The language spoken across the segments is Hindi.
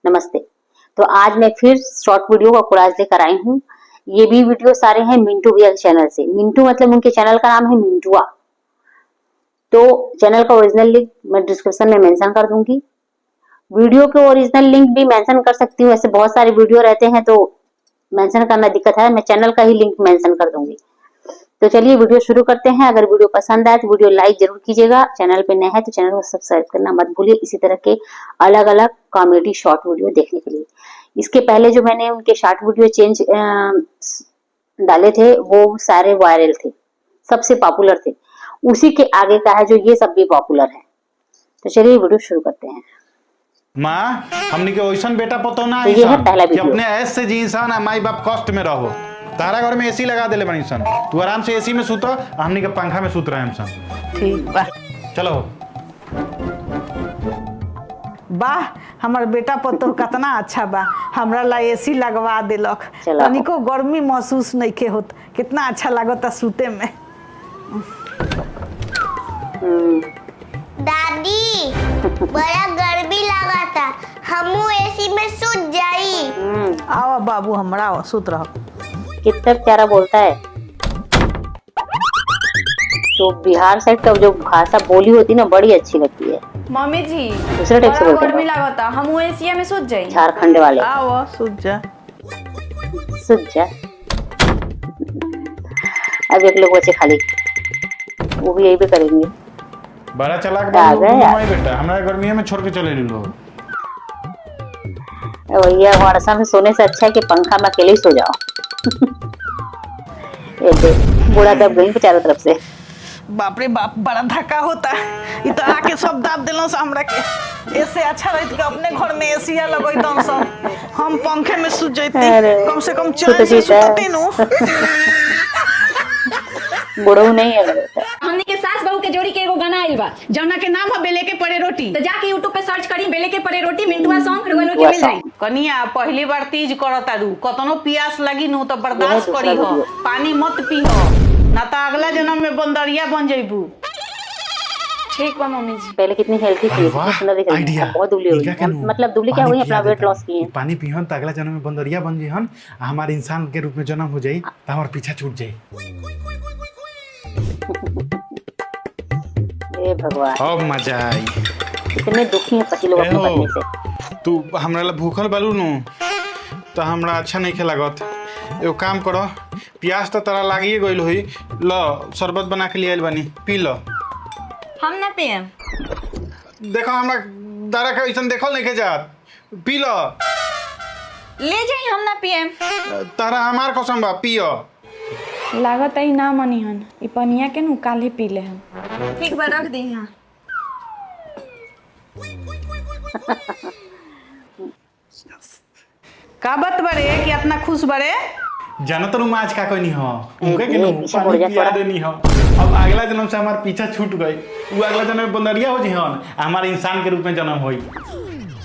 नमस्ते। तो आज मैं फिर शॉर्ट वीडियो का कोलाज लेकर आई हूँ। ये भी वीडियो सारे हैं मिंटू भैया के चैनल से। मिंटू मतलब उनके चैनल का नाम है मिंटुआ। तो चैनल का ओरिजिनल लिंक मैं डिस्क्रिप्शन में मेंशन कर दूंगी। वीडियो के ओरिजिनल लिंक भी मेंशन कर सकती हूँ। ऐसे बहुत सारे वीडियो रहते हैं तो मेंशन करना दिक्कत है। मैं चैनल का ही लिंक मेंशन कर दूंगी। तो चलिए वीडियो शुरू करते हैं। अगर वीडियो पसंद आए तो वीडियो लाइक जरूर कीजिएगा। चैनल पे नए हैं तो चैनल को सब्सक्राइब करना मत भूलिए इसी तरह के अलग अलग कॉमेडी शॉर्ट वीडियो देखने के लिए। इसके पहले जो मैंने उनके शॉर्ट वीडियो डाले थे वो सारे वायरल थे, सबसे पॉपुलर थे। उसी के आगे का है जो ये सब भी पॉपुलर है। तो चलिए वीडियो शुरू करते हैं। माँ हमनी के ओइसन बेटा पतो ना तो ये है पहला कि वीडियो। अपने ऐस से जी इंसान माई बाप कष्ट में रहो। तारा घर में एसी लगा देले बनी सन, तू आराम से एसी में सूत, हमनी के पंखा में सूत रहे सन। ठीक बा। चलो वाह हमार बेटा पतो कितना अच्छा बा। हमरा ला एसी लगवा देलक, तनिको गर्मी महसूस नहीं के होत। कितना अच्छा लागता सूते में। दादी बड़ा गर्मी लगाता, हमू एसी में सूत जाई। आओ बाबू हमरा आओ सूत रहो। कितना प्यारा बोलता है। तो बिहार साइड का जो भाषा बोली होती है ना बड़ी अच्छी लगती है। मम्मी जी दूसरे टाइप से बोलते गर्मी हैं। लागता, हम एसी में सूत जाई। झारखंड वाले आओ सूत जा। अब एक लोग बच्चे खाली वो भी यही पे करेंगे। बड़ा चलाक आ गए यार। बेटा, हमरा गर्मी में छोड़ के चले लोग। भैया वर्षा में सोने से अच्छा है कि पंखा में अकेले ही सो जाओ। ये देख बूढ़ा दब गई चारों तरफ से। बाप रे बाप बड़ा धक्का होता। ये तो आके सब दाब दिलों से हमरा के। इससे अच्छा रहत कि अपने घर में एसी लगई दम सब, हम पंखे में सूत जैती। कम से कम चैन से सुतते नु। बुढ़ऊ नहीं है लगता। हमनी के सास बहू के जोड़ी के एगो गाना आइल बा जौना के नाम है बेले के पड़े रोटी। तो जाके YouTube पे सर्च करी बेले के पड़े रोटी मिंटुआ सॉन्ग रोलो के मिल जाई। कनिया पहली बार तीज करतारू, कतनो प्यास लगी नु तो बर्दाश्त दूसरा करी हो, वीडियो। पानी मत पी हो, ना तो अगला जन्म में बंदरिया बन जइबू। ठीक बा मम्मी जी। पहले कितनी हेल्थी थी, कितनी सुंदर दिख रही थी। बहुत दुबली हो गई। मतलब दुबली क्या हुई, अपना वेट लॉस की है। पानी पीहन तो अगला जन्म में बंदरिया बन जीहन, हमारे इंसान के रूप में जन्म हो जाई तो हमार पीछा छूट जाई। हे भगवान अब मजा आई। कितने दुखी हैं पति लोग अपनी पत्नी से। तू हमरा ला भूखल बालू नु तो हमरा अच्छा नहीं खे लागत। एगो काम करो, प्यास तो तरा लागिए गइल होई, लो शरबत बना के ले आइल बानी, पी लो। हम ना पियम। देखो हमरा दारा के ऐसन देखल नहीं के जात, पी लो। ले जाई, हम ना पियम। तारा हमार कसम बा, पियो। लागत आई ना मनी हन ई पनिया के नु काले पी ले हम। ठीक बा रख दी यहां। का बात बड़े कि इतना खुश बड़े? जानो तो रूम आज का कोई नहीं हो, उनके के नु पीछे मुड़ पानी जा पिया थोड़ा। देनी हो। अब अगला जन्म से हमार पीछा छूट गई, वो अगला जन्म में बंदरिया हो जिहन, हमारे इंसान के रूप में जन्म होई।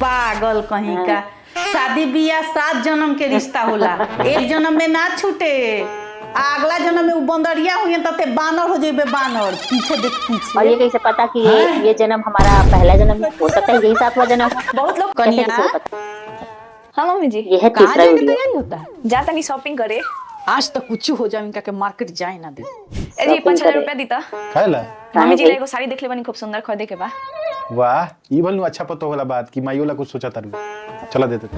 पागल कहीं का। शादी बियाह 7 जन्म के रिश्ता होला, एक जन्म में ना छूटे। अगला जन्म में वो बंदरिया हुई तते बानर हो जेबे, बानर। पीछे देख पीछे। और ये कैसे पता कि ये जन्म हमारा पहला जन्म हो सकता है, यही 7वां जन्म हो। बहुत लोग कैसे कनिया। किसी को पता? हां मम्मी जी। ये है कहाँ तीसरा जाके वीडियो। तैयारी होता है? जा तनी शॉपिंग करे। आज तक कुछ हो जाए इनका के मार्केट जाए ना दे। ए जी 5000 रुपया दीता। खाएला मम्मी जी भाई? एगो साड़ी देखले बनी खूब सुंदर खरीदे के बा। वाह, ई भल अच्छा पतो होला बात कि माइयोला कुछ सोचा तारू। चला देते।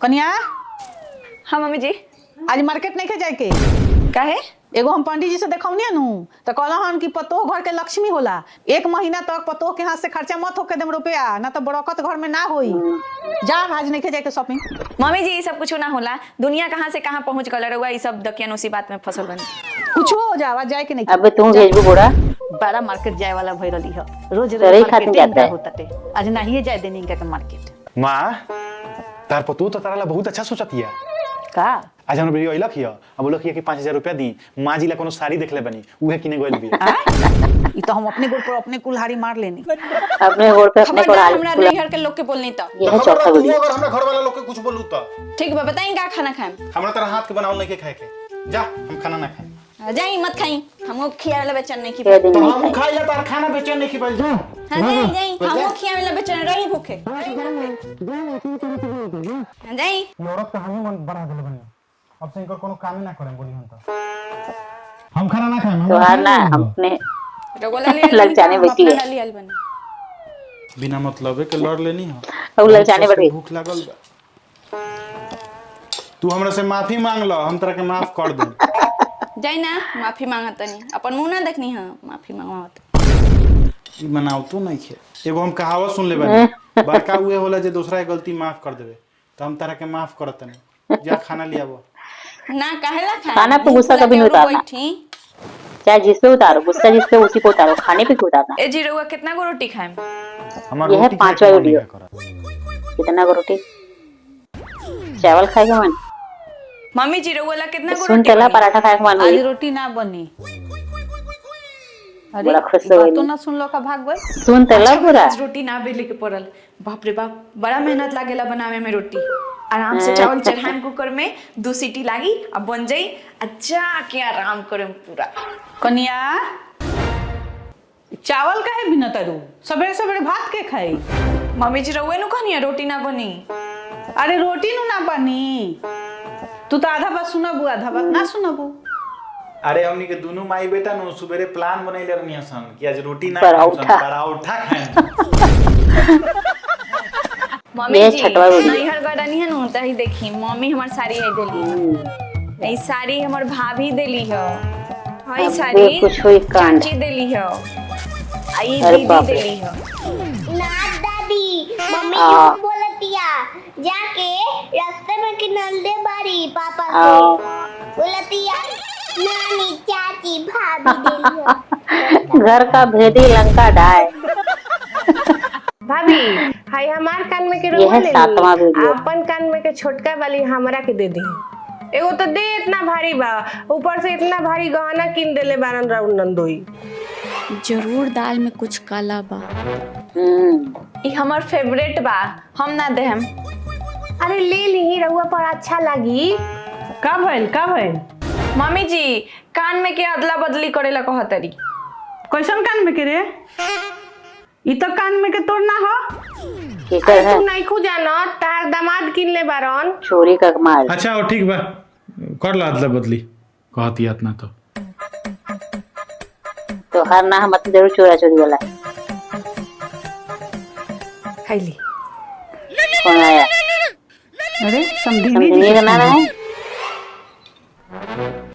कनिया हां मम्मी जी। आज मार्केट नहीं के जाए के। काहे? एगो हम पंडित जी से देखौनी नु तो कहलन कि पतोह घर के लक्ष्मी होला। 1 महीना तक पतोह के हाथ से खर्चा मत होके देम रुपया, ना तो बरकत घर में ना होई। जा आज नहीं के जाए के शॉपिंग। मम्मी जी ये सब कुछ ना होला। दुनिया कहाँ से कहाँ पहुंच गल रहुआ, ये सब दकियन उसी बात में फसल बनी। कुछ हो जावा जाए के नहीं। अब तू भेजबू बूढ़ा। बड़ा मार्केट जाए वाला भई रही है। रोज तोरे ही रोज खातिर मार्केट जाता है। होता टे। आज नहीं जाए देने इनका के मार्केट। माँ तार पतो तो तारा ला बहुत अच्छा सोचतिया। का आज हमरा वीडियो अइलक हिया, अब बोलक हिया कि 5000 रुपया दी, माँ जी ला कोनो साड़ी देखले बनी, उहे किने गइल बिया। ई तो हम अपने गोड़ पर अपने कुल्हाड़ी मार लेनी। अपने गोड़ पे अपने को खबरदार डाल। हमरा नैहर के लोग के बोलनी तो। ये है चौथा वीडियो। अगर हमरा घर वाला लोग के कुछ बोलू तो ठीक बा बताई का खाना खाएम। हमरा तरह हाथ के बनावल नहीं के खाए के। जा हम खाना ना खाए। जाई मत खाई हमको खियावे बेचैन नहीं की कह दिन तो नहीं हम खाई। खाई ला तार खाना बेचैन नहीं खिबल जा हां जाई हमको खियावे बेचैन रही भूखे जाई औरत का हमें मन बढ़ा देले बनी अब से इनकर कोनो काम ही ना करें बोली हम तो हम खाना ना खाएं तो हार ना अपने रगोला ले ललचाने बैठी है। ले आल बनी बिना मतलब के लड़ लेनी हो अब ललचाने बैठ गई। भूख लागल बा तू हमरा से माफी मांग लो हम तोरा के माफ कर दे जाई ना माफी मांगत नहीं अपन मुंह ना देखनी हां माफी मांगत ई मनाव तो नहीं खे एगो हम कहावत सुन ले बानी बड़का हुए होला जे दूसरा के गलती माफ कर देवे तो हम तारा के माफ करत नहीं जा खाना ले आवो ना काहेला खाए खाना पे गुस्सा कभी नहीं उतारना। चाहे जिस पे उतारो गुस्सा जिस पे उसी को उतारो खाने पे क्यों उतारना। ए जी रउआ कितना गो रोटी खाएम हमार यह है रोटी खाए 5वां के मन वीडियो। नहीं करत। कितना को रोटी चावल खाएगा मन मम्मी जी रउआ ला कितना गो सुन रोटी तेला बनी? पराठा खाएगा मन आज वही रोटी ना बनी। अरे बड़ा खुश ई हो बात तो गई। ना सुन लो का भाग गए। सुन तेला पूरा आज रोटी ना बेले के पड़ल बाप रे बाप बड़ा मेहनत लागेला बनावे में रोटी आराम से चावल चढ़ाएम कुकर में 2 सीटी लागी अब बन जाई अच्छा के आराम करम पूरा कनिया चावल काहे बिना तरू सवेरे सवेरे भात के खाई। मम्मी जी रउए नु कहनी रोटी ना बनी अरे रोटी नु ना बनी तू तो आधा बात सुनबू आधा बात ना सुनबू। अरे हमनी के दोनों माई बेटा नु सुबेरे प्लान बनैले रहनी सन कि आज रोटी ना पराठा। पराठा खाएं मम्मी ये जी छठवा वीडियो। नैहर गडनी है नु तही देखी मम्मी हमर साड़ी है देली ई साड़ी हमर भाभी देली है हई अब साड़ी कुछ हुई कांड। चाची देली है आई अरे दीदी बाप रे। देली है ना दादी मम्मी हाँ। क्यों बोलतिया जाके रास्ते में किनल दे बारी पापा हाँ। से बोलतिया नानी चाची भाभी देली घर का भेदी लंका ढाए। भाभी हाय हमार कान में के यह रोवा है ले 7वां वीडियो। अपन कान में के छोटका वाली हमरा के दे दी एगो तो दे इतना भारी बा ऊपर से इतना भारी गहना किन देले बारन राउंड नंदोई। जरूर दाल में कुछ काला बा हम्म ई हमर फेवरेट बा हम ना देहम अरे ले ली रउआ पर अच्छा लगी। का भइल मम्मी जी कान में के अदला बदली करेला कहतरी कैसन कान में के रे ई तो कान में के तोड़ ना हो केकर अरे है तू नहीं खू जाना तार दामाद किन ले बारन चोरी का माल। अच्छा हो ठीक बा कर ला अदला बदली कहती इतना तो हर ना हम जरूर चोरा चोरी वाला है। खैली कौन आया अरे समझी समझिए का नाम है।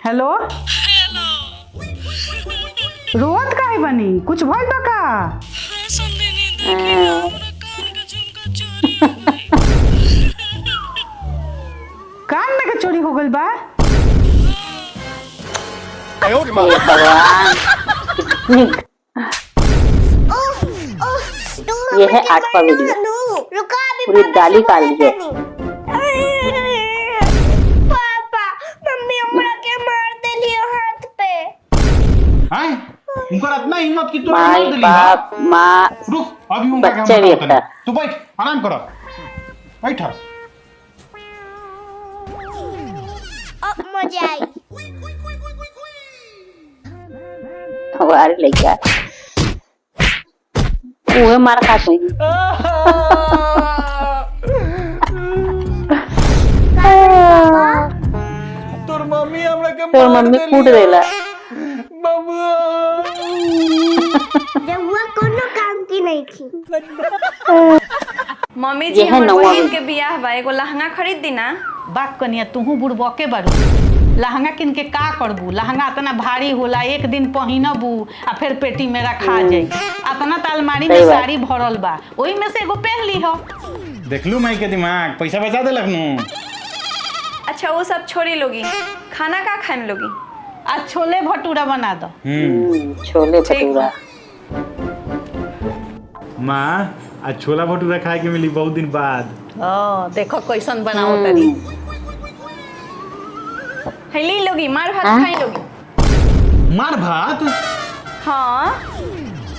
हेलो रोवत काहे बनी कुछ भइल बा का कान में के चोरी हो गइल बा। हे भगवान कितनी ये है 8वां वीडियो। रुका अभी पूरी दाली काट ली है। पापा मम्मी हमरा के मार देली हाथ पे। हैं उनकर इतना हिम्मत कि तू मार माई देली बाप माँ रुक अभी उनका काम बच्चे भी बताओ एकटा। तू बैठ आराम करो बैठ अब मजा आई। हमारे लड़का वो मार खा कोई तोर मम्मी हमरा के तो मम्मी कूट देला। जब वो कोनो काम की नहीं थी। मम्मी जी ये है हमर 9वां बहन वीडियो। के बियाह बा एगो लहंगा खरीद दी ना बात कनिया तूहू बुड़बके बारू लहंगा किन के का करबू लहंगा इतना भारी होला एक दिन पहिनबू आ फिर पेटी में रखा जाई इतना तो अलमारी में सही बात। साड़ी भरल बा ओही में से एगो पहन ली हो। देख लू माई के दिमाग पैसा बचा दे लगनू अच्छा वो सब छोड़ी लोगी खाना का खाएम लोगी आज छोले भटूरा बना दो। छोले ठीक। भटूरा माँ आज छोला भटूरा खाए के मिली बहुत दिन बाद देखो कैसन बनाओ तरी हेली लोगी मार भात हाँ? खाई लोगी मार भात हाँ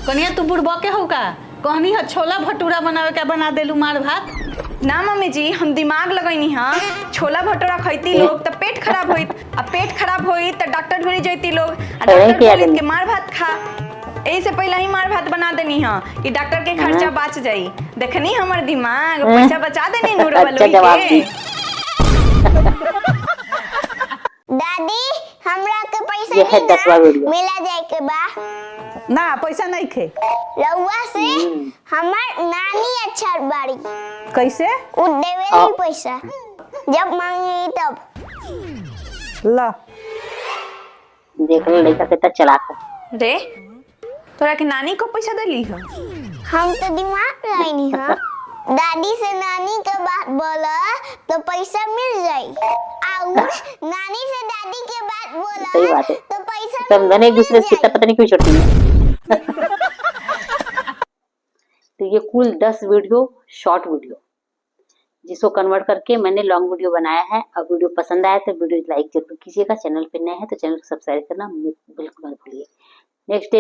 कनिया तू बुड़बके हो का कहनी है छोला भटूरा बनावे के बना देलू मार भात ना मम्मी जी हम दिमाग लगैनी हाँ छोला भटूरा खैती लोग तो पेट खराब होई आ पेट खराब होई तो डॉक्टर ढूंढी जैती लोग आ डॉक्टर क्या बोली करी? के मार भात खा यही से पहले ही मार भात बना देनी हाँ कि डॉक्टर के खर्चा बच जाई देखनी हमर दिमाग पैसा बचा देनी नूर अच्छा जवाब दी। दादी हमरा के पैसा ये है दी ना, 10वां वीडियो। मेला जाए के बा ना पैसा नहीं खे रउआ से हमार नानी अच्छा बाड़ी कैसे उ देवेली पैसा जब मांगी तब ला देख लो लड़का कितना चालाक है। रे तोरा के नानी को पैसा देली हो हम तो दिमाग लगाई है दादी से नानी के बात बोला तो पैसा मिल जाई और नानी से दादी के बात बोला सही बात है। तो पैसा सब धन एक दूसरे से कितना पता नहीं क्यों छोड़ती है। तो ये कुल 10 वीडियो शॉर्ट वीडियो जिसको कन्वर्ट करके मैंने लॉन्ग वीडियो बनाया है। अब वीडियो पसंद आया तो वीडियो लाइक जरूर कीजिएगा। चैनल पे नए हैं तो चैनल को सब्सक्राइब करना बिल्कुल मत भूलिए। नेक्स्ट